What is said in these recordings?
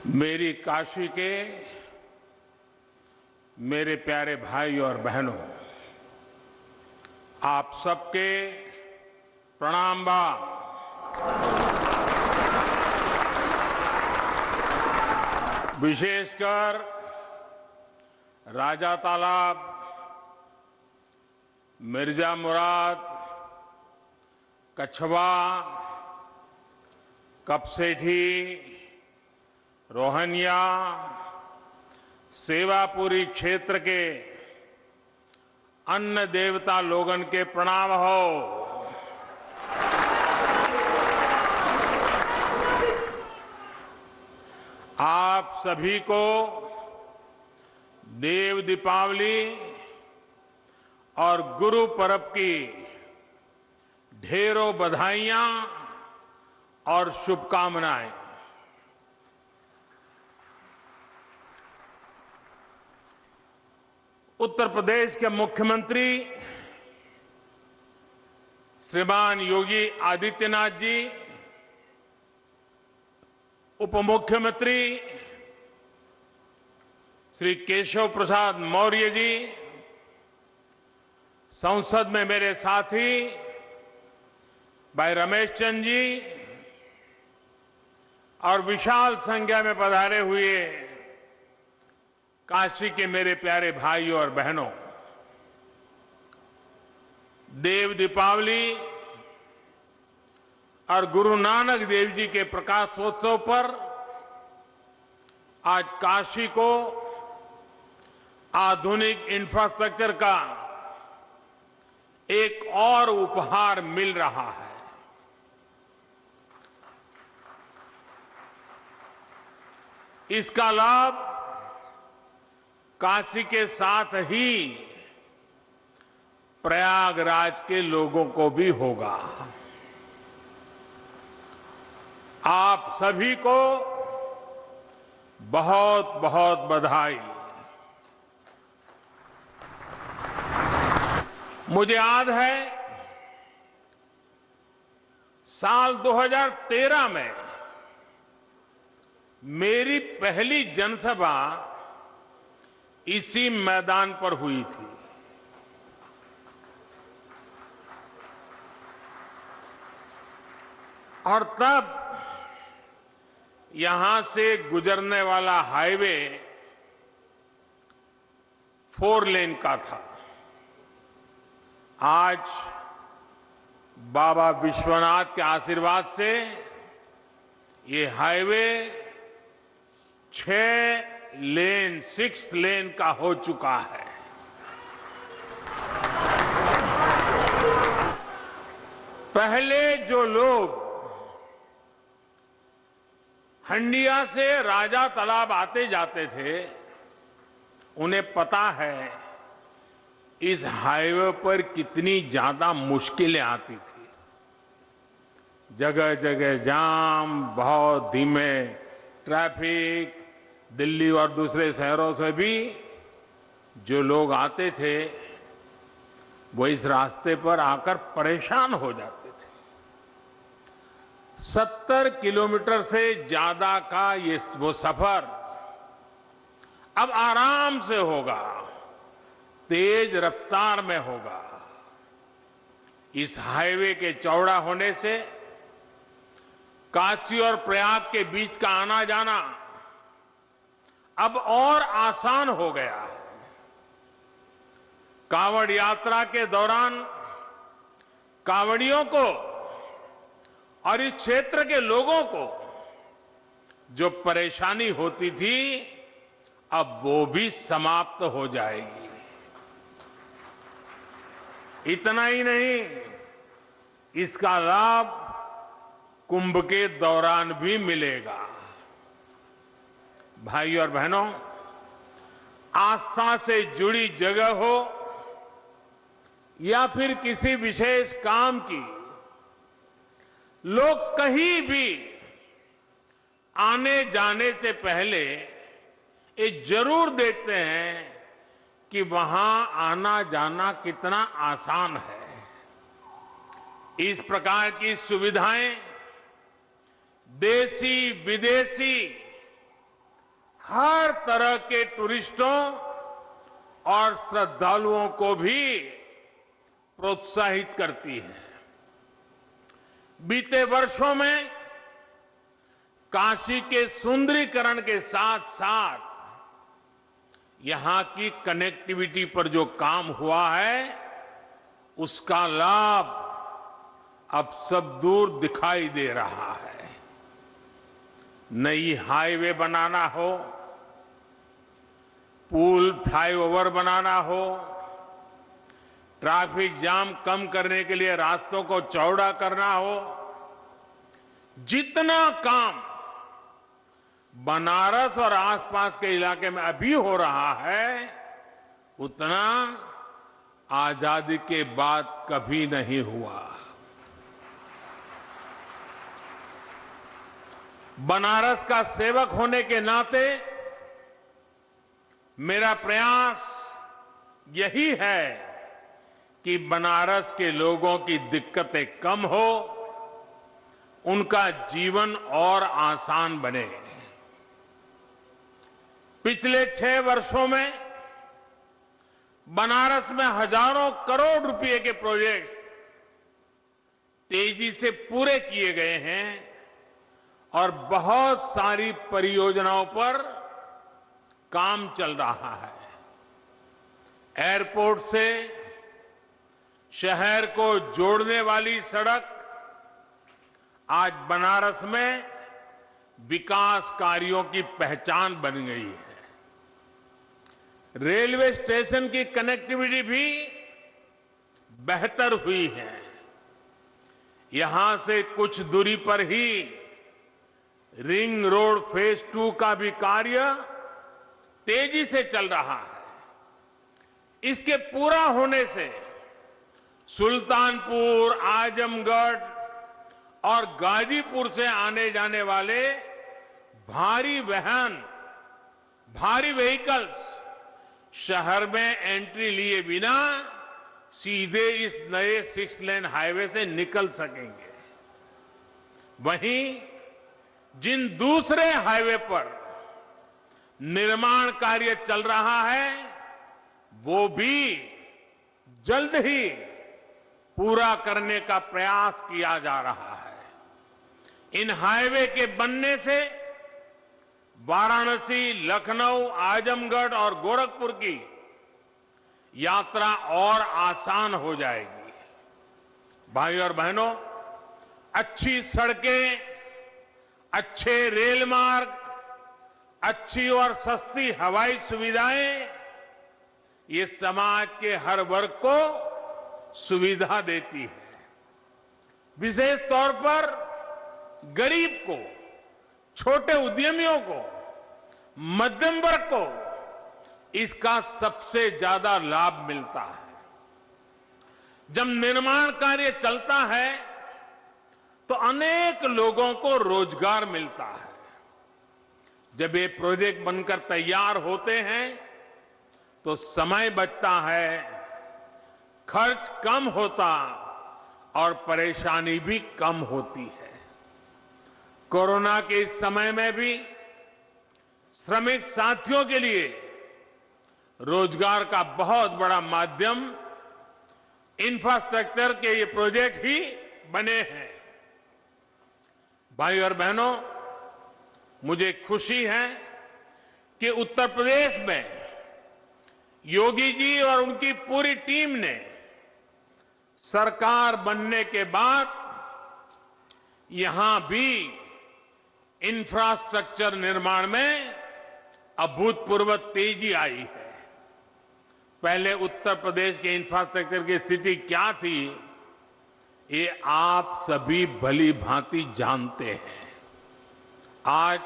मेरी काशी के मेरे प्यारे भाई और बहनों, आप सबके प्रणाम बा। विशेषकर राजा तालाब, मिर्जा मुराद, कछवा, कपसेठी, रोहनिया, सेवापुरी क्षेत्र के अन्न देवता लोगन के प्रणाम हो। आप सभी को देव दीपावली और गुरु पर्व की ढेरों बधाइयां और शुभकामनाएं। उत्तर प्रदेश के मुख्यमंत्री श्रीमान योगी आदित्यनाथ जी, उप मुख्यमंत्री श्री केशव प्रसाद मौर्य जी, संसद में मेरे साथी भाई रमेश चंद जी और विशाल संख्या में पधारे हुए काशी के मेरे प्यारे भाइयों और बहनों, देव दीपावली और गुरु नानक देव जी के प्रकाशोत्सव पर आज काशी को आधुनिक इंफ्रास्ट्रक्चर का एक और उपहार मिल रहा है। इसका लाभ काशी के साथ ही प्रयागराज के लोगों को भी होगा। आप सभी को बहुत बहुत बधाई। मुझे याद है साल 2013 में मेरी पहली जनसभा इसी मैदान पर हुई थी। और तब यहां से गुजरने वाला हाईवे 4 लेन का था। आज बाबा विश्वनाथ के आशीर्वाद से ये हाईवे 6 लेन का हो चुका है। पहले जो लोग हंडिया से राजा तालाब आते जाते थे, उन्हें पता है इस हाईवे पर कितनी ज्यादा मुश्किलें आती थी। जगह जगह जाम, बहुत धीमे ट्रैफिक, दिल्ली और दूसरे शहरों से भी जो लोग आते थे वो इस रास्ते पर आकर परेशान हो जाते थे। 70 किलोमीटर से ज्यादा का वो सफर अब आराम से होगा, तेज रफ्तार में होगा। इस हाईवे के चौड़ा होने से काशी और प्रयाग के बीच का आना जाना अब और आसान हो गया है। कांवड़ यात्रा के दौरान कांवड़ियों को और इस क्षेत्र के लोगों को जो परेशानी होती थी, अब वो भी समाप्त हो जाएगी। इतना ही नहीं, इसका लाभ कुंभ के दौरान भी मिलेगा। भाई और बहनों, आस्था से जुड़ी जगह हो या फिर किसी विशेष काम की, लोग कहीं भी आने जाने से पहले ये जरूर देखते हैं कि वहां आना जाना कितना आसान है। इस प्रकार की सुविधाएं देशी विदेशी हर तरह के टूरिस्टों और श्रद्धालुओं को भी प्रोत्साहित करती है। बीते वर्षों में काशी के सुंदरीकरण के साथ साथ यहां की कनेक्टिविटी पर जो काम हुआ है, उसका लाभ अब सब दूर दिखाई दे रहा है। नई हाईवे बनाना हो, पुल फ्लाईओवर बनाना हो, ट्रैफिक जाम कम करने के लिए रास्तों को चौड़ा करना हो, जितना काम बनारस और आसपास के इलाके में अभी हो रहा है, उतना आजादी के बाद कभी नहीं हुआ। बनारस का सेवक होने के नाते मेरा प्रयास यही है कि बनारस के लोगों की दिक्कतें कम हो, उनका जीवन और आसान बने। पिछले 6 वर्षों में बनारस में हजारों करोड़ रुपए के प्रोजेक्ट्स तेजी से पूरे किए गए हैं और बहुत सारी परियोजनाओं पर काम चल रहा है। एयरपोर्ट से शहर को जोड़ने वाली सड़क आज बनारस में विकास कार्यों की पहचान बन गई है। रेलवे स्टेशन की कनेक्टिविटी भी बेहतर हुई है। यहां से कुछ दूरी पर ही रिंग रोड फेज 2 का भी कार्य तेजी से चल रहा है। इसके पूरा होने से सुल्तानपुर, आजमगढ़ और गाजीपुर से आने जाने वाले भारी व्हीकल्स शहर में एंट्री लिए बिना सीधे इस नए 6 लेन हाईवे से निकल सकेंगे। वहीं जिन दूसरे हाईवे पर निर्माण कार्य चल रहा है, वो भी जल्द ही पूरा करने का प्रयास किया जा रहा है। इन हाईवे के बनने से वाराणसी, लखनऊ, आजमगढ़ और गोरखपुर की यात्रा और आसान हो जाएगी। भाइयों और बहनों, अच्छी सड़कें, अच्छे रेल मार्ग, अच्छी और सस्ती हवाई सुविधाएं, ये समाज के हर वर्ग को सुविधा देती है। विशेष तौर पर गरीब को, छोटे उद्यमियों को, मध्यम वर्ग को इसका सबसे ज्यादा लाभ मिलता है। जब निर्माण कार्य चलता है तो अनेक लोगों को रोजगार मिलता है। जब ये प्रोजेक्ट बनकर तैयार होते हैं तो समय बचता है, खर्च कम होता और परेशानी भी कम होती है। कोरोना के इस समय में भी श्रमिक साथियों के लिए रोजगार का बहुत बड़ा माध्यम इंफ्रास्ट्रक्चर के ये प्रोजेक्ट ही बने हैं। भाई और बहनों, मुझे खुशी है कि उत्तर प्रदेश में योगी जी और उनकी पूरी टीम ने सरकार बनने के बाद यहां भी इंफ्रास्ट्रक्चर निर्माण में अभूतपूर्व तेजी आई है। पहले उत्तर प्रदेश के इंफ्रास्ट्रक्चर की स्थिति क्या थी, ये आप सभी भली भांति जानते हैं। आज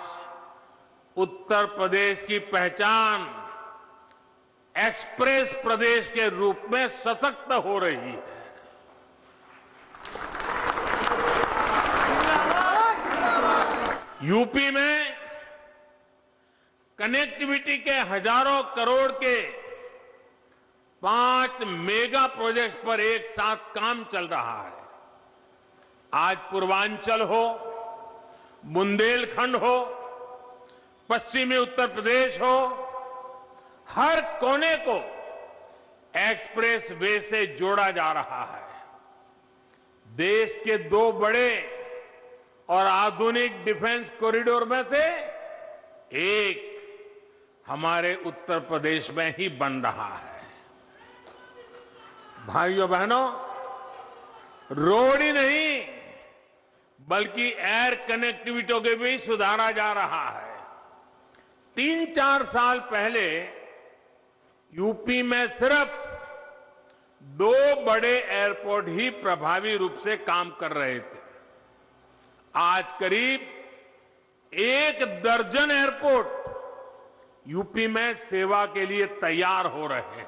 उत्तर प्रदेश की पहचान एक्सप्रेस प्रदेश के रूप में सशक्त हो रही है। यूपी में कनेक्टिविटी के हजारों करोड़ के 5 मेगा प्रोजेक्ट्स पर एक साथ काम चल रहा है। आज पूर्वांचल हो, बुंदेलखंड हो, पश्चिमी उत्तर प्रदेश हो, हर कोने को एक्सप्रेस वे से जोड़ा जा रहा है। देश के 2 बड़े और आधुनिक डिफेंस कॉरिडोर में से एक हमारे उत्तर प्रदेश में ही बन रहा है। भाइयों बहनों, रोड ही नहीं बल्कि एयर कनेक्टिविटी को भी सुधारा जा रहा है। 3-4 साल पहले यूपी में सिर्फ 2 बड़े एयरपोर्ट ही प्रभावी रूप से काम कर रहे थे। आज करीब 1 दर्जन एयरपोर्ट यूपी में सेवा के लिए तैयार हो रहे हैं।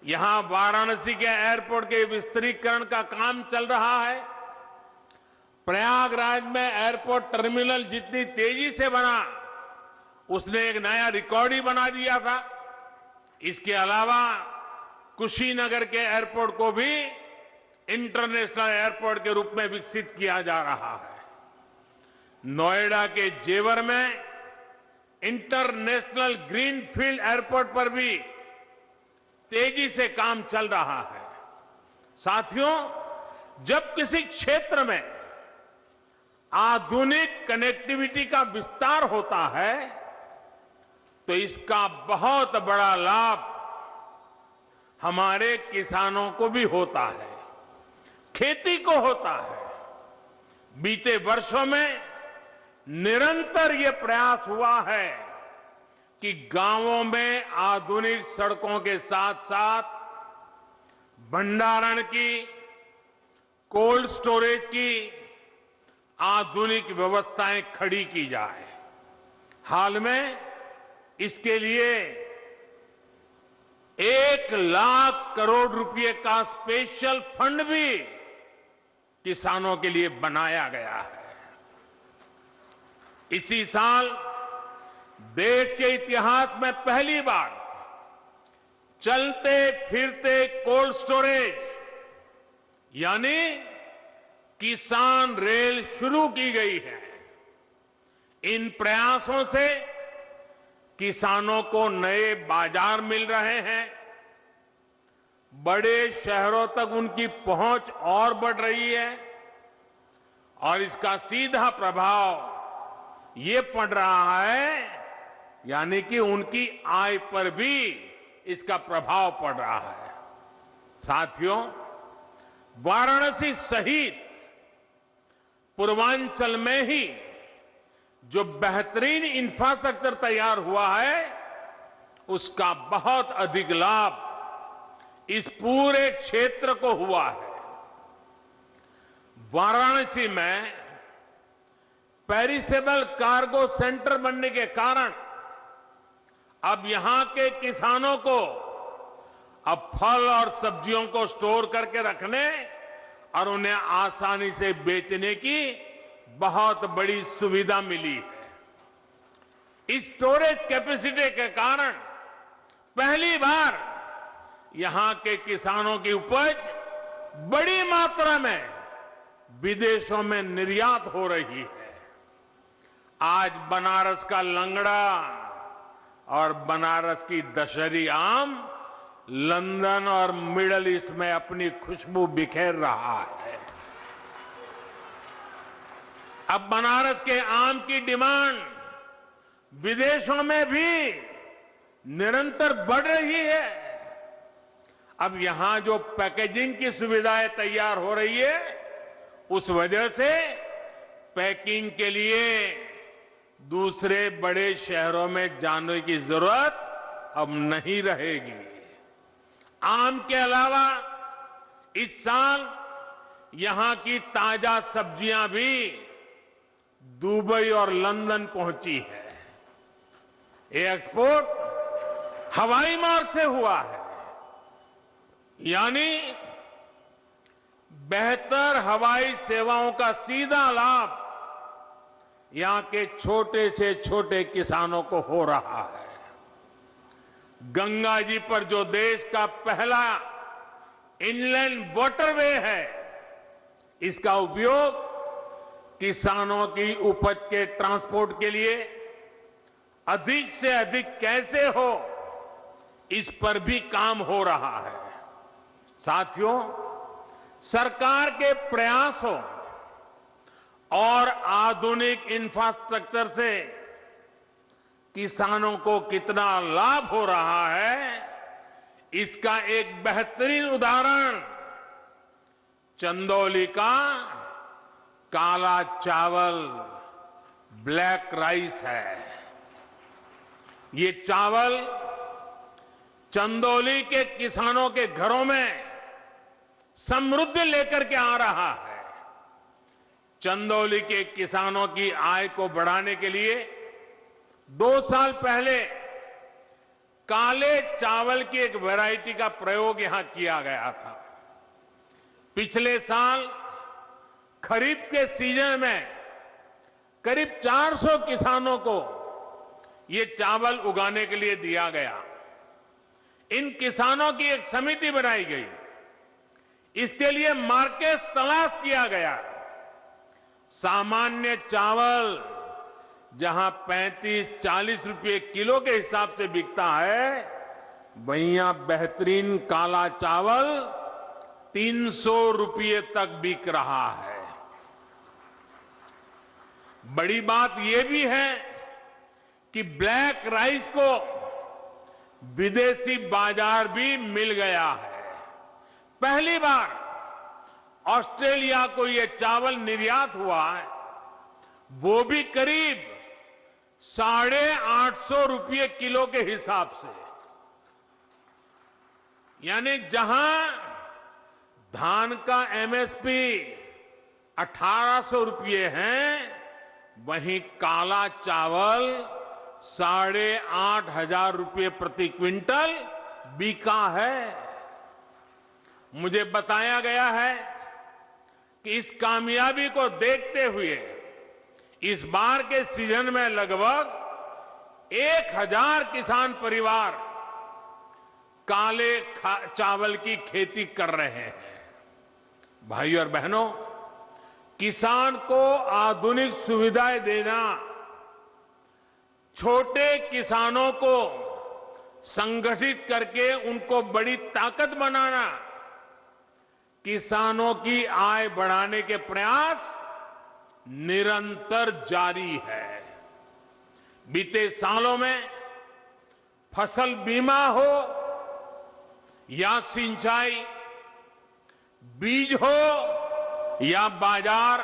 यहां वाराणसी के एयरपोर्ट के विस्तारीकरण का काम चल रहा है। प्रयागराज में एयरपोर्ट टर्मिनल जितनी तेजी से बना, उसने एक नया रिकॉर्ड ही बना दिया था। इसके अलावा कुशीनगर के एयरपोर्ट को भी इंटरनेशनल एयरपोर्ट के रूप में विकसित किया जा रहा है। नोएडा के जेवर में इंटरनेशनल ग्रीनफील्ड एयरपोर्ट पर भी तेजी से काम चल रहा है। साथियों, जब किसी क्षेत्र में आधुनिक कनेक्टिविटी का विस्तार होता है तो इसका बहुत बड़ा लाभ हमारे किसानों को भी होता है, खेती को होता है। बीते वर्षों में निरंतर ये प्रयास हुआ है कि गांवों में आधुनिक सड़कों के साथ साथ भंडारण की, कोल्ड स्टोरेज की आधुनिक व्यवस्थाएं खड़ी की जाए। हाल में इसके लिए 1 लाख करोड़ रुपए का स्पेशल फंड भी किसानों के लिए बनाया गया है। इसी साल देश के इतिहास में पहली बार चलते फिरते कोल्ड स्टोरेज यानी किसान रेल शुरू की गई है। इन प्रयासों से किसानों को नए बाजार मिल रहे हैं, बड़े शहरों तक उनकी पहुंच और बढ़ रही है और इसका सीधा प्रभाव ये पड़ रहा है, यानी कि उनकी आय पर भी इसका प्रभाव पड़ रहा है। साथियों, वाराणसी सहित पूर्वांचल में ही जो बेहतरीन इंफ्रास्ट्रक्चर तैयार हुआ है, उसका बहुत अधिक लाभ इस पूरे क्षेत्र को हुआ है। वाराणसी में पेरिसेबल कार्गो सेंटर बनने के कारण अब यहां के किसानों को अब फल और सब्जियों को स्टोर करके रखने और उन्हें आसानी से बेचने की बहुत बड़ी सुविधा मिली है। इस स्टोरेज कैपेसिटी के कारण पहली बार यहां के किसानों की उपज बड़ी मात्रा में विदेशों में निर्यात हो रही है। आज बनारस का लंगड़ा और बनारस की दशहरी आम लंदन और मिडल ईस्ट में अपनी खुशबू बिखेर रहा है। अब बनारस के आम की डिमांड विदेशों में भी निरंतर बढ़ रही है। अब यहां जो पैकेजिंग की सुविधाएं तैयार हो रही है, उस वजह से पैकिंग के लिए दूसरे बड़े शहरों में जाने की जरूरत अब नहीं रहेगी। आम के अलावा इस साल यहां की ताजा सब्जियां भी दुबई और लंदन पहुंची है। ये एक्सपोर्ट हवाई मार्ग से हुआ है, यानी बेहतर हवाई सेवाओं का सीधा लाभ यहां के छोटे से छोटे किसानों को हो रहा है। गंगा जी पर जो देश का पहला इनलैंड वाटरवे है, इसका उपयोग किसानों की उपज के ट्रांसपोर्ट के लिए अधिक से अधिक कैसे हो, इस पर भी काम हो रहा है। साथियों, सरकार के प्रयासों और आधुनिक इंफ्रास्ट्रक्चर से किसानों को कितना लाभ हो रहा है, इसका एक बेहतरीन उदाहरण चंदौली का काला चावल, ब्लैक राइस है। ये चावल चंदौली के किसानों के घरों में समृद्धि लेकर के आ रहा है। चंदौली के किसानों की आय को बढ़ाने के लिए 2 साल पहले काले चावल की एक वैरायटी का प्रयोग यहां किया गया था। पिछले साल खरीफ के सीजन में करीब 400 किसानों को ये चावल उगाने के लिए दिया गया। इन किसानों की एक समिति बनाई गई, इसके लिए मार्केट तलाश किया गया। सामान्य चावल जहां 35-40 रुपए किलो के हिसाब से बिकता है, वहीं यहां बेहतरीन काला चावल 300 रुपये तक बिक रहा है। बड़ी बात यह भी है कि ब्लैक राइस को विदेशी बाजार भी मिल गया है। पहली बार ऑस्ट्रेलिया को यह चावल निर्यात हुआ है, वो भी करीब 850 रुपये किलो के हिसाब से। यानी जहां धान का एमएसपी 1800 रुपये है, वहीं काला चावल 8,500 रुपये प्रति क्विंटल बिका है। मुझे बताया गया है कि इस कामयाबी को देखते हुए इस बार के सीजन में लगभग 1000 किसान परिवार काले चावल की खेती कर रहे हैं। भाइयों और बहनों, किसान को आधुनिक सुविधाएं देना, छोटे किसानों को संगठित करके उनको बड़ी ताकत बनाना, किसानों की आय बढ़ाने के प्रयास निरंतर जारी है। बीते सालों में फसल बीमा हो या सिंचाई, बीज हो या बाजार,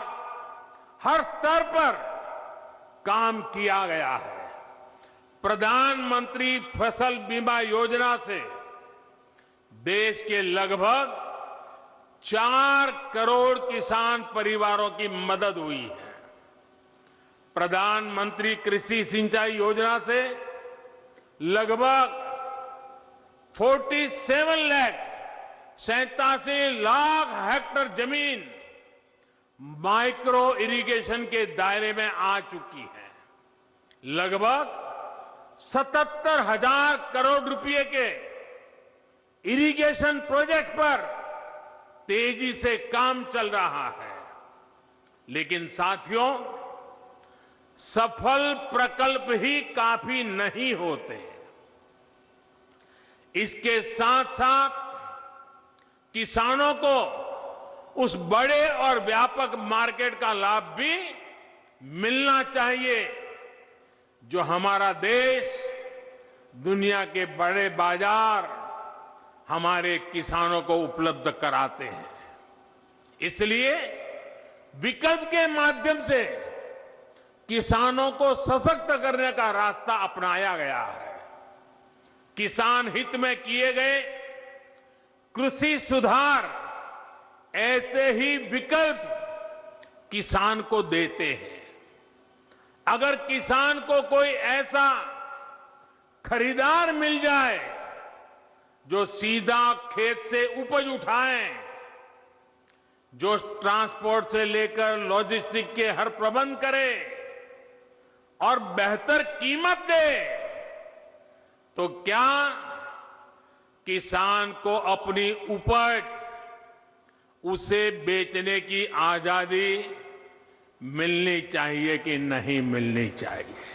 हर स्तर पर काम किया गया है। प्रधानमंत्री फसल बीमा योजना से देश के लगभग 4 करोड़ किसान परिवारों की मदद हुई है। प्रधानमंत्री कृषि सिंचाई योजना से लगभग 87 लाख हेक्टेयर जमीन माइक्रो इरिगेशन के दायरे में आ चुकी है। लगभग 77,000 करोड़ रुपए के इरिगेशन प्रोजेक्ट पर तेजी से काम चल रहा है। लेकिन साथियों, सफल प्रकल्प ही काफी नहीं होते। इसके साथ साथ किसानों को उस बड़े और व्यापक मार्केट का लाभ भी मिलना चाहिए जो हमारा देश, दुनिया के बड़े बाजार हमारे किसानों को उपलब्ध कराते हैं। इसलिए विकल्प के माध्यम से किसानों को सशक्त करने का रास्ता अपनाया गया है। किसान हित में किए गए कृषि सुधार ऐसे ही विकल्प किसान को देते हैं। अगर किसान को कोई ऐसा खरीदार मिल जाए जो सीधा खेत से उपज उठाए, जो ट्रांसपोर्ट से लेकर लॉजिस्टिक के हर प्रबंध करे और बेहतर कीमत दे, तो क्या किसान को अपनी उपज उसे बेचने की आजादी मिलनी चाहिए कि नहीं मिलनी चाहिए?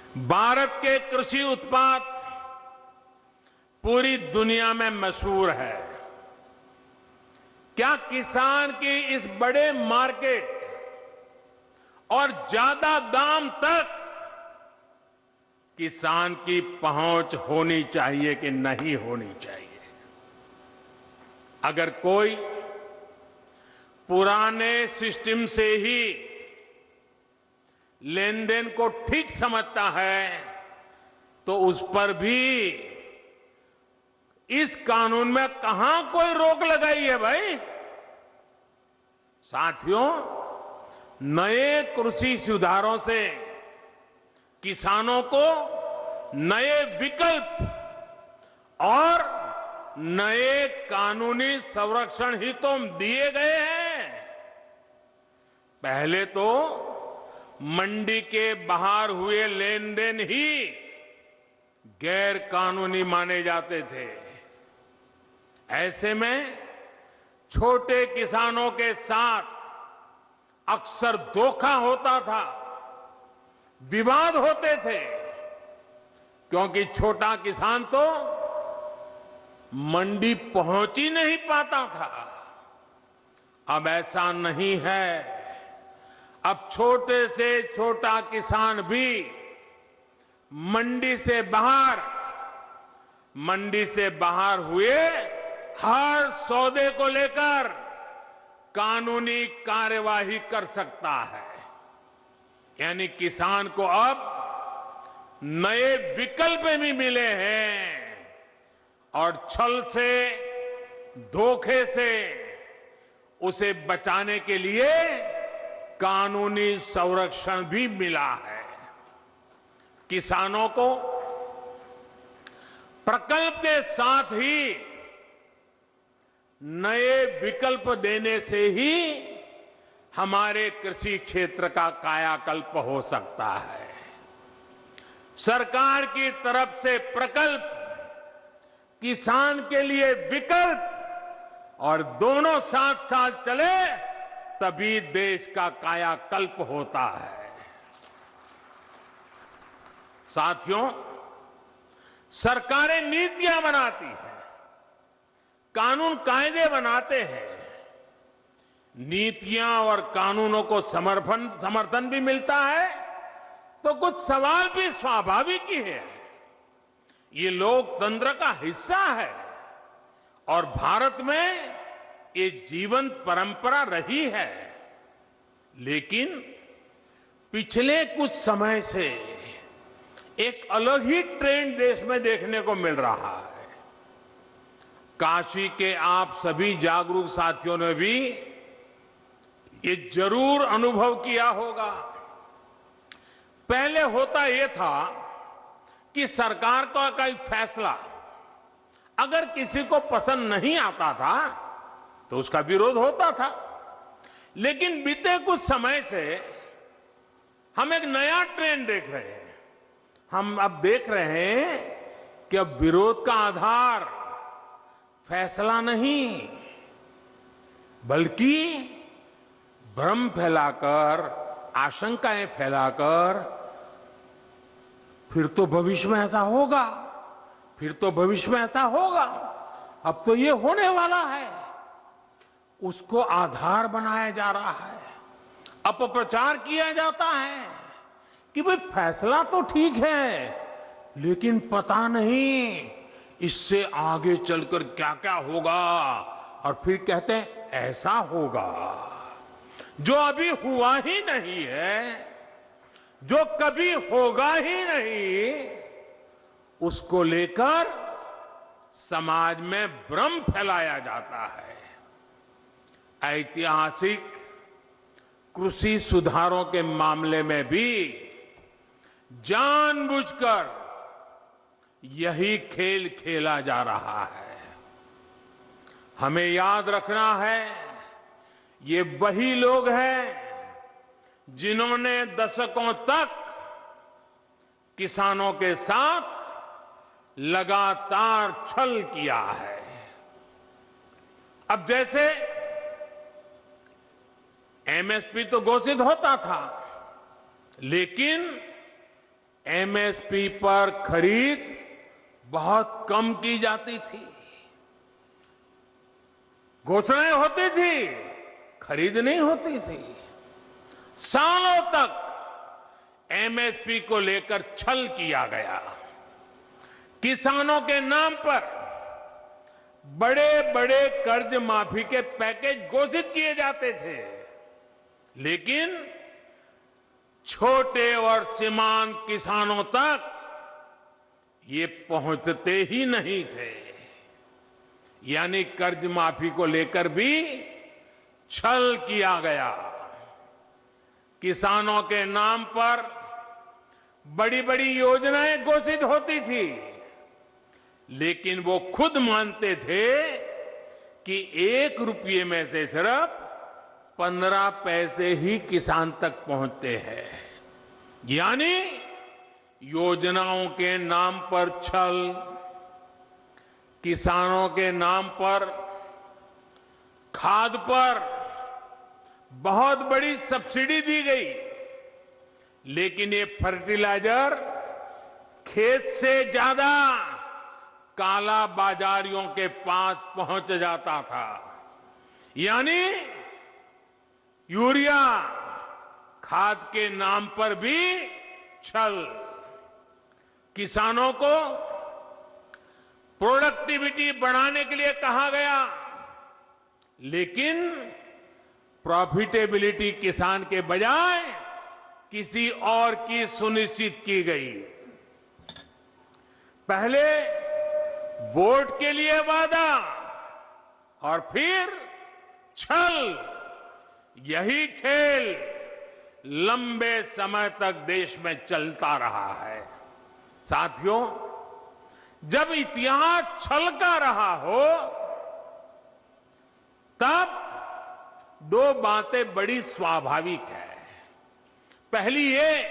भारत के कृषि उत्पाद पूरी दुनिया में मशहूर है। क्या किसान की इस बड़े मार्केट और ज्यादा दाम तक किसान की पहुंच होनी चाहिए कि नहीं होनी चाहिए? अगर कोई पुराने सिस्टम से ही लेन देन को ठीक समझता है तो उस पर भी इस कानून में कहां कोई रोक लगाई है भाई? साथियों, नए कृषि सुधारों से किसानों को नए विकल्प और नए कानूनी संरक्षण ही तो दिए गए हैं। पहले तो मंडी के बाहर हुए लेन देन ही गैर कानूनी माने जाते थे। ऐसे में छोटे किसानों के साथ अक्सर धोखा होता था, विवाद होते थे, क्योंकि छोटा किसान तो मंडी पहुंच ही नहीं पाता था। अब ऐसा नहीं है। अब छोटे से छोटा किसान भी मंडी से बाहर हुए हर सौदे को लेकर कानूनी कार्यवाही कर सकता है। यानी किसान को अब नए विकल्प भी मिले हैं और छल से, धोखे से उसे बचाने के लिए कानूनी संरक्षण भी मिला है। किसानों को प्रकल्प के साथ ही नए विकल्प देने से ही हमारे कृषि क्षेत्र का कायाकल्प हो सकता है। सरकार की तरफ से प्रकल्प, किसान के लिए विकल्प और दोनों साथ साथ चले तभी देश का कायाकल्प होता है। साथियों, सरकारें नीतियां बनाती हैं, कानून कायदे बनाते हैं। नीतियां और कानूनों को समर्थन भी मिलता है तो कुछ सवाल भी स्वाभाविक ही है। ये लोकतंत्र का हिस्सा है और भारत में ये जीवंत परंपरा रही है। लेकिन पिछले कुछ समय से एक अलग ही ट्रेंड देश में देखने को मिल रहा है। काशी के आप सभी जागरूक साथियों ने भी ये जरूर अनुभव किया होगा। पहले होता यह था कि सरकार का कोई फैसला अगर किसी को पसंद नहीं आता था तो उसका विरोध होता था। लेकिन बीते कुछ समय से हम एक नया ट्रेंड देख रहे हैं। हम अब देख रहे हैं कि अब विरोध का आधार फैसला नहीं बल्कि भ्रम फैलाकर, आशंकाएं फैलाकर फिर तो भविष्य में ऐसा होगा, फिर तो भविष्य में ऐसा होगा, अब तो ये होने वाला है, उसको आधार बनाया जा रहा है। अपप्रचार किया जाता है कि भाई फैसला तो ठीक है लेकिन पता नहीं इससे आगे चलकर क्या क्या होगा, और फिर कहते हैं ऐसा होगा जो अभी हुआ ही नहीं है, जो कभी होगा ही नहीं, उसको लेकर समाज में भ्रम फैलाया जाता है। ऐतिहासिक कृषि सुधारों के मामले में भी जानबूझकर यही खेल खेला जा रहा है। हमें याद रखना है, ये वही लोग हैं जिन्होंने दशकों तक किसानों के साथ लगातार छल किया है। अब जैसे एमएसपी तो घोषित होता था, लेकिन एमएसपी पर खरीद बहुत कम की जाती थी। घोषणाएं होती थी, खरीद नहीं होती थी। सालों तक एमएसपी को लेकर छल किया गया। किसानों के नाम पर बड़े बड़े कर्ज माफी के पैकेज घोषित किए जाते थे, लेकिन छोटे और सीमांत किसानों तक ये पहुंचते ही नहीं थे। यानी कर्ज माफी को लेकर भी छल किया गया। किसानों के नाम पर बड़ी बड़ी योजनाएं घोषित होती थी, लेकिन वो खुद मानते थे कि 1 रुपये में से सिर्फ 15 पैसे ही किसान तक पहुंचते हैं। यानी योजनाओं के नाम पर छल, किसानों के नाम पर खाद पर बहुत बड़ी सब्सिडी दी गई, लेकिन ये फर्टिलाइजर खेत से ज्यादा काला बाजारियों के पास पहुंच जाता था। यानी यूरिया खाद के नाम पर भी छल। किसानों को प्रोडक्टिविटी बढ़ाने के लिए कहा गया, लेकिन प्रॉफिटेबिलिटी किसान के बजाय किसी और की सुनिश्चित की गई। पहले वोट के लिए वादा और फिर छल, यही खेल लंबे समय तक देश में चलता रहा है। साथियों, जब इतिहास छल का रहा हो, तब 2 बातें बड़ी स्वाभाविक है। पहली ये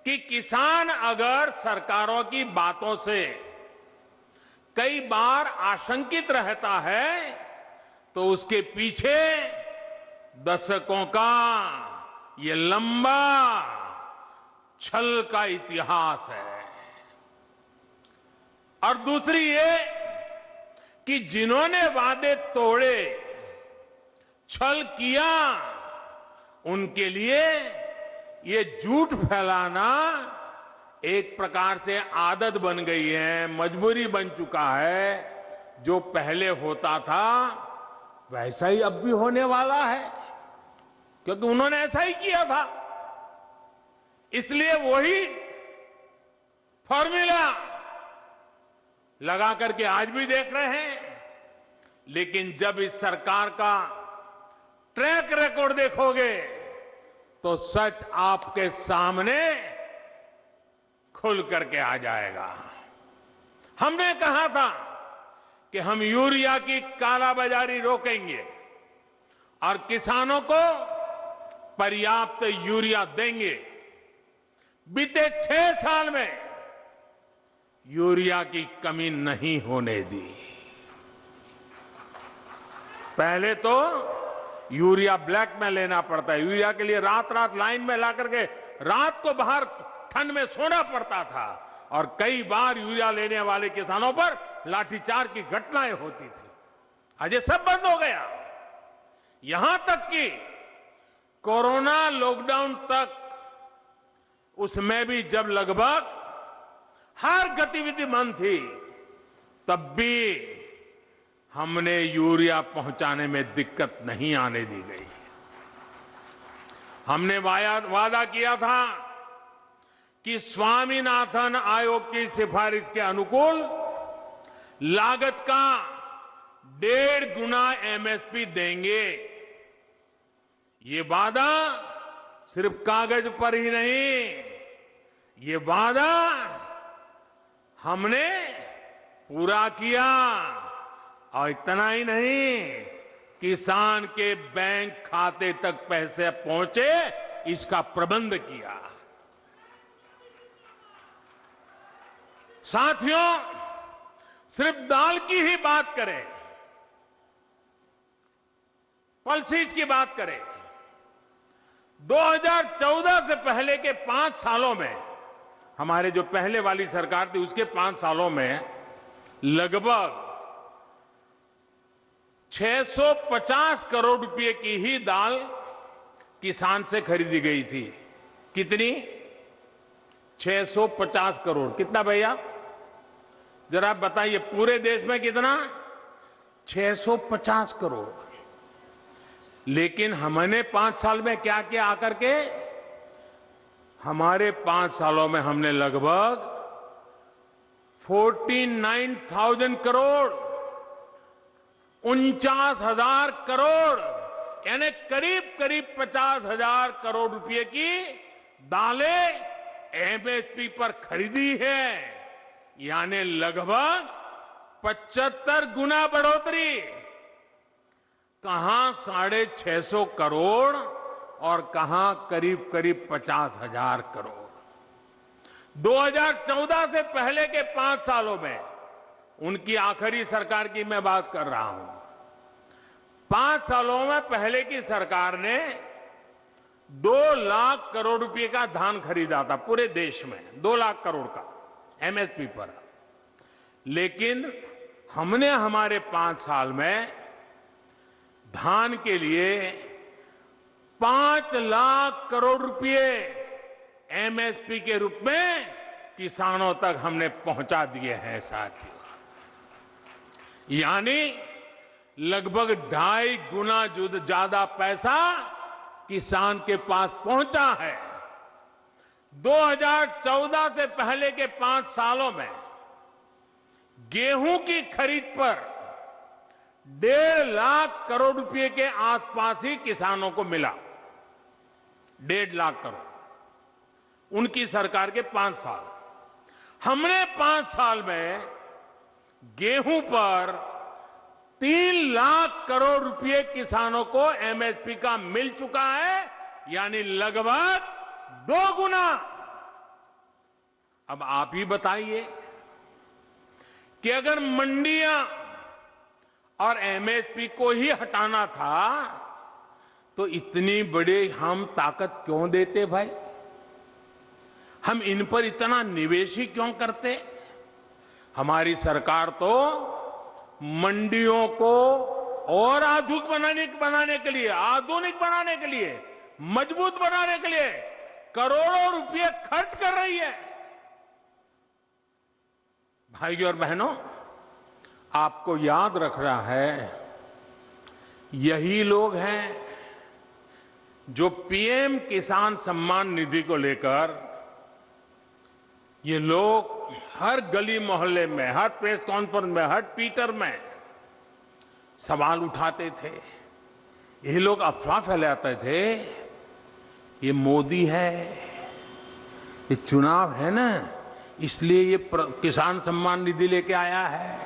कि किसान अगर सरकारों की बातों से कई बार आशंकित रहता है, तो उसके पीछे दशकों का ये लंबा छल का इतिहास है। और दूसरी ये कि जिन्होंने वादे तोड़े, छल किया, उनके लिए ये झूठ फैलाना एक प्रकार से आदत बन गई है, मजबूरी बन चुका है। जो पहले होता था वैसा ही अब भी होने वाला है, क्योंकि उन्होंने ऐसा ही किया था। इसलिए वही फॉर्मूला लगा करके आज भी देख रहे हैं। लेकिन जब इस सरकार का ट्रैक रिकॉर्ड देखोगे, तो सच आपके सामने खुल करके आ जाएगा। हमने कहा था कि हम यूरिया की कालाबाजारी रोकेंगे और किसानों को पर्याप्त यूरिया देंगे। बीते 6 साल में यूरिया की कमी नहीं होने दी। पहले तो यूरिया ब्लैक में लेना पड़ता है। यूरिया के लिए रात रात लाइन में ला करके रात को बाहर ठंड में सोना पड़ता था, और कई बार यूरिया लेने वाले किसानों पर लाठीचार्ज की घटनाएं होती थी। आज ये सब बंद हो गया। यहां तक कि कोरोना लॉकडाउन तक, उसमें भी जब लगभग हर गतिविधि बंद थी, तब भी हमने यूरिया पहुंचाने में दिक्कत नहीं आने दी गई। हमने वादा किया था कि स्वामीनाथन आयोग की सिफारिश के अनुकूल लागत का 1.5 गुना एमएसपी देंगे। ये वादा सिर्फ कागज पर ही नहीं, ये वादा हमने पूरा किया। और इतना ही नहीं, किसान के बैंक खाते तक पैसे पहुंचे, इसका प्रबंध किया। साथियों, सिर्फ दाल की ही बात करें, पल्सेस की बात करें, 2014 से पहले के 5 सालों में हमारे जो पहले वाली सरकार थी उसके 5 सालों में लगभग 650 करोड़ रुपए की ही दाल किसान से खरीदी गई थी। कितनी? 650 करोड़। कितना भैया? जरा बताइए, पूरे देश में कितना? 650 करोड़। लेकिन हमने 5 साल में क्या किया आकर के? हमारे 5 सालों में हमने लगभग 49,000 करोड़, 49,000 करोड़, यानी करीब करीब 50,000 करोड़ रुपए की दालें एमएसपी पर खरीदी है। यानी लगभग 75 गुना बढ़ोतरी। कहां 650 करोड़ और कहां करीब करीब 50,000 करोड़। 2014 से पहले के 5 सालों में, उनकी आखिरी सरकार की मैं बात कर रहा हूं, 5 सालों में पहले की सरकार ने 2 लाख करोड़ रुपए का धान खरीदा था पूरे देश में, 2 लाख करोड़ का एमएसपी पर। लेकिन हमने हमारे 5 साल में धान के लिए 5 लाख करोड़ रुपए एमएसपी के रूप में किसानों तक हमने पहुंचा दिए हैं साथियों। यानी लगभग 2.5 गुना ज्यादा पैसा किसान के पास पहुंचा है। 2014 से पहले के 5 सालों में गेहूं की खरीद पर 1.5 लाख करोड़ रुपए के आसपास ही किसानों को मिला। 1.5 लाख करोड़ उनकी सरकार के 5 साल। हमने 5 साल में गेहूं पर 3 लाख करोड़ रुपए किसानों को एमएसपी का मिल चुका है, यानी लगभग 2 गुना। अब आप ही बताइए कि अगर मंडियां और एमएसपी को ही हटाना था तो इतनी बड़ी हम ताकत क्यों देते भाई? हम इन पर इतना निवेश ही क्यों करते? हमारी सरकार तो मंडियों को और आधुनिक बनाने के लिए, मजबूत बनाने के लिए करोड़ों रुपए खर्च कर रही है। भाइयों और बहनों, आपको याद रख रहा है, यही लोग हैं जो पीएम किसान सम्मान निधि को लेकर ये लोग हर गली मोहल्ले में, हर प्रेस कॉन्फ्रेंस में, हर ट्विटर में सवाल उठाते थे। ये लोग अफवाह फैलाते थे, ये मोदी है, ये चुनाव है ना, इसलिए ये किसान सम्मान निधि लेके आया है,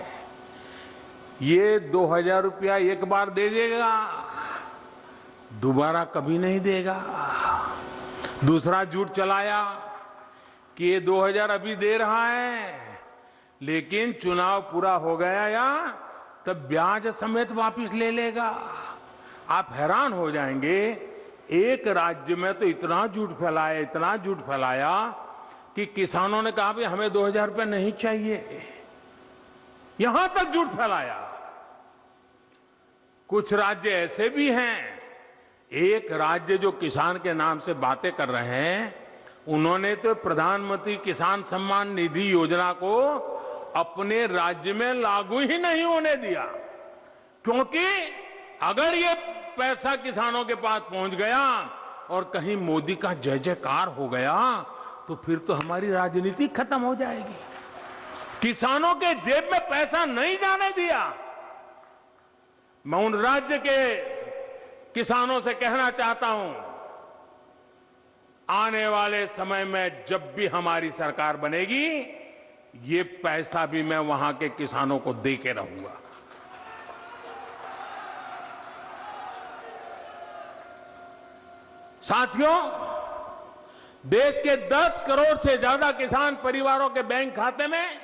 ये 2,000 रुपया एक बार दे देगा, दोबारा कभी नहीं देगा। दूसरा झूठ चलाया कि ये 2,000 अभी दे रहा है, लेकिन चुनाव पूरा हो गया या तब ब्याज समेत वापस ले लेगा। आप हैरान हो जाएंगे, एक राज्य में तो इतना झूठ फैलाया कि किसानों ने कहा भाई हमें 2,000 रुपये नहीं चाहिए, यहां तक झूठ फैलाया। कुछ राज्य ऐसे भी हैं, एक राज्य जो किसान के नाम से बातें कर रहे हैं, उन्होंने तो प्रधानमंत्री किसान सम्मान निधि योजना को अपने राज्य में लागू ही नहीं होने दिया, क्योंकि अगर ये पैसा किसानों के पास पहुंच गया और कहीं मोदी का जय जयकार हो गया तो फिर तो हमारी राजनीति खत्म हो जाएगी। किसानों के जेब में पैसा नहीं जाने दिया। मैं उन राज्य के किसानों से कहना चाहता हूं, आने वाले समय में जब भी हमारी सरकार बनेगी, ये पैसा भी मैं वहां के किसानों को दे के रहूंगा। साथियों, देश के 10 करोड़ से ज्यादा किसान परिवारों के बैंक खाते में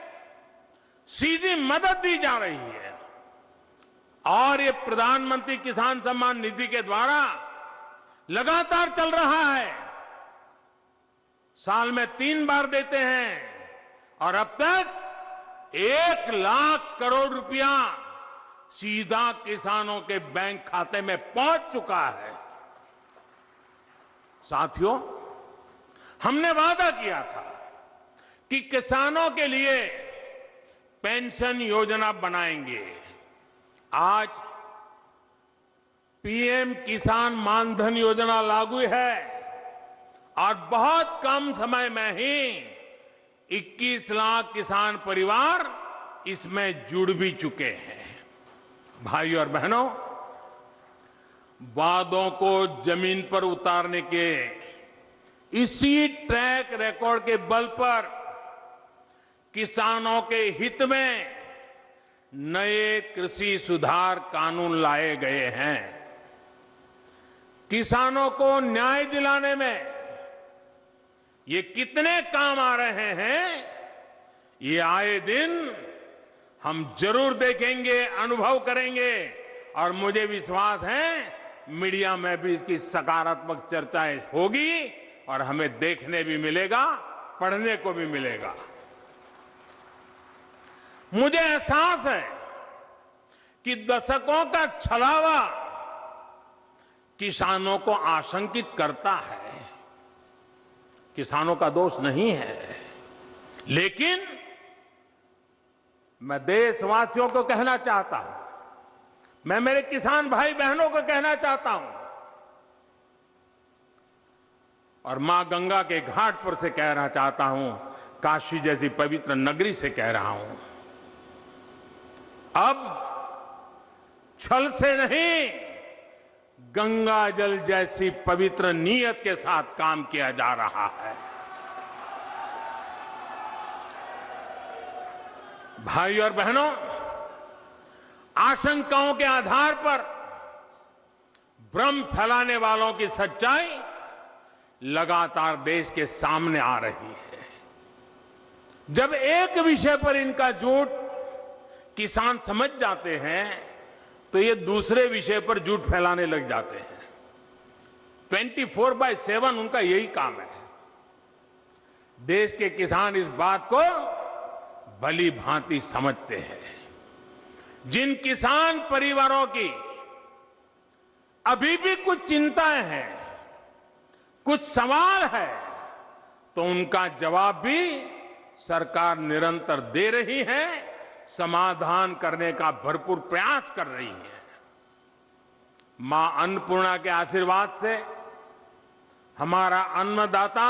सीधी मदद दी जा रही है और ये प्रधानमंत्री किसान सम्मान निधि के द्वारा लगातार चल रहा है। साल में 3 बार देते हैं और अब तक 1 लाख करोड़ रुपया सीधा किसानों के बैंक खाते में पहुंच चुका है। साथियों, हमने वादा किया था कि किसानों के लिए पेंशन योजना बनाएंगे। आज पीएम किसान मानधन योजना लागू है और बहुत कम समय में ही 21 लाख किसान परिवार इसमें जुड़ भी चुके हैं। भाइयों और बहनों, वादों को जमीन पर उतारने के इसी ट्रैक रिकॉर्ड के बल पर किसानों के हित में नए कृषि सुधार कानून लाए गए हैं। किसानों को न्याय दिलाने में ये कितने काम आ रहे हैं, ये आए दिन हम जरूर देखेंगे, अनुभव करेंगे और मुझे विश्वास है मीडिया में भी इसकी सकारात्मक चर्चाएं होगी और हमें देखने भी मिलेगा, पढ़ने को भी मिलेगा। मुझे एहसास है कि दशकों का छलावा किसानों को आशंकित करता है। किसानों का दोष नहीं है, लेकिन मैं देशवासियों को कहना चाहता हूं, मैं मेरे किसान भाई बहनों को कहना चाहता हूं और मां गंगा के घाट पर से कहना चाहता हूं, काशी जैसी पवित्र नगरी से कह रहा हूं, अब छल से नहीं, गंगा जल जैसी पवित्र नीयत के साथ काम किया जा रहा है। भाइयों और बहनों, आशंकाओं के आधार पर भ्रम फैलाने वालों की सच्चाई लगातार देश के सामने आ रही है। जब एक विषय पर इनका झूठ किसान समझ जाते हैं तो ये दूसरे विषय पर झूठ फैलाने लग जाते हैं। 24/7 उनका यही काम है। देश के किसान इस बात को भली भांति समझते हैं। जिन किसान परिवारों की अभी भी कुछ चिंताएं हैं, कुछ सवाल है, तो उनका जवाब भी सरकार निरंतर दे रही है, समाधान करने का भरपूर प्रयास कर रही है। मां अन्नपूर्णा के आशीर्वाद से हमारा अन्नदाता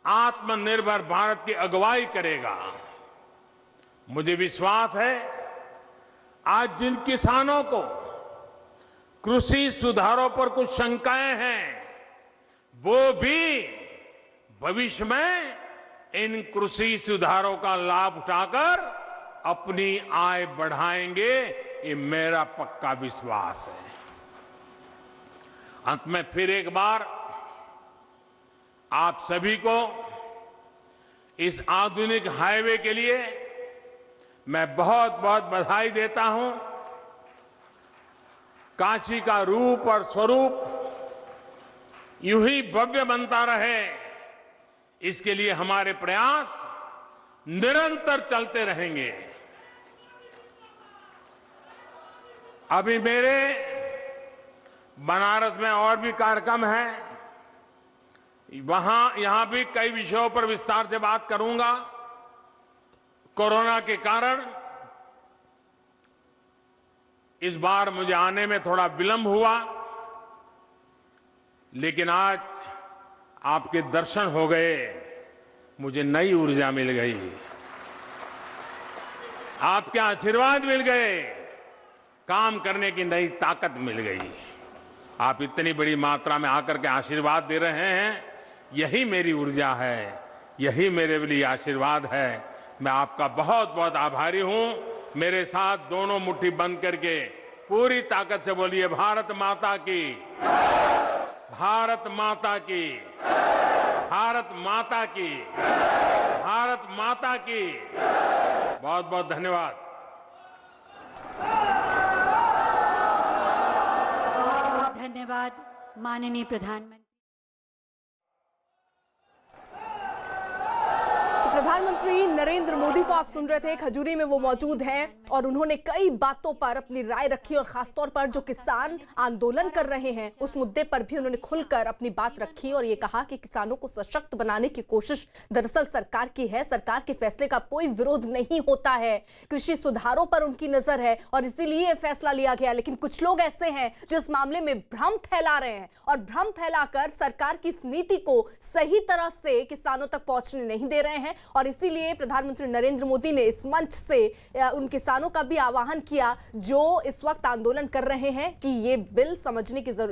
आत्मनिर्भर भारत की अगुवाई करेगा। मुझे विश्वास है आज जिन किसानों को कृषि सुधारों पर कुछ शंकाएं हैं, वो भी भविष्य में इन कृषि सुधारों का लाभ उठाकर अपनी आय बढ़ाएंगे, ये मेरा पक्का विश्वास है। अंत में फिर एक बार आप सभी को इस आधुनिक हाईवे के लिए मैं बहुत बहुत बधाई देता हूं। काशी का रूप और स्वरूप यूं ही भव्य बनता रहे, इसके लिए हमारे प्रयास निरंतर चलते रहेंगे। अभी मेरे बनारस में और भी कार्यक्रम हैं, यहां भी कई विषयों पर विस्तार से बात करूंगा। कोरोना के कारण इस बार मुझे आने में थोड़ा विलंब हुआ, लेकिन आज आपके दर्शन हो गए, मुझे नई ऊर्जा मिल गई, आपके आशीर्वाद मिल गए, काम करने की नई ताकत मिल गई। आप इतनी बड़ी मात्रा में आकर के आशीर्वाद दे रहे हैं, यही मेरी ऊर्जा है, यही मेरे लिए आशीर्वाद है। मैं आपका बहुत बहुत आभारी हूं। मेरे साथ दोनों मुट्ठी बंद करके पूरी ताकत से बोलिए, भारत माता की, भारत माता की, भारत माता की, भारत माता की। बहुत बहुत धन्यवाद। धन्यवाद माननीय प्रधानमंत्री। प्रधानमंत्री नरेंद्र मोदी को आप सुन रहे थे, खजूरी में वो मौजूद हैं और उन्होंने कई बातों पर अपनी राय रखी और खासतौर पर जो किसान आंदोलन कर रहे हैं उस मुद्दे पर भी उन्होंने खुलकर अपनी बात रखी और ये कहा कि किसानों को सशक्त बनाने की कोशिश दरअसल सरकार की है। सरकार के फैसले का कोई विरोध नहीं होता है, कृषि सुधारों पर उनकी नजर है और इसीलिए फैसला लिया गया। लेकिन कुछ लोग ऐसे हैं जो इस मामले में भ्रम फैला रहे हैं और भ्रम फैलाकर सरकार की इस नीति को सही तरह से किसानों तक पहुंचने नहीं दे रहे हैं और इसीलिए प्रधानमंत्री नरेंद्र मोदी ने इस मंच से उन किसानों का भी आह्वान किया जो इस वक्त आंदोलन कर रहे हैं कि ये बिल समझने की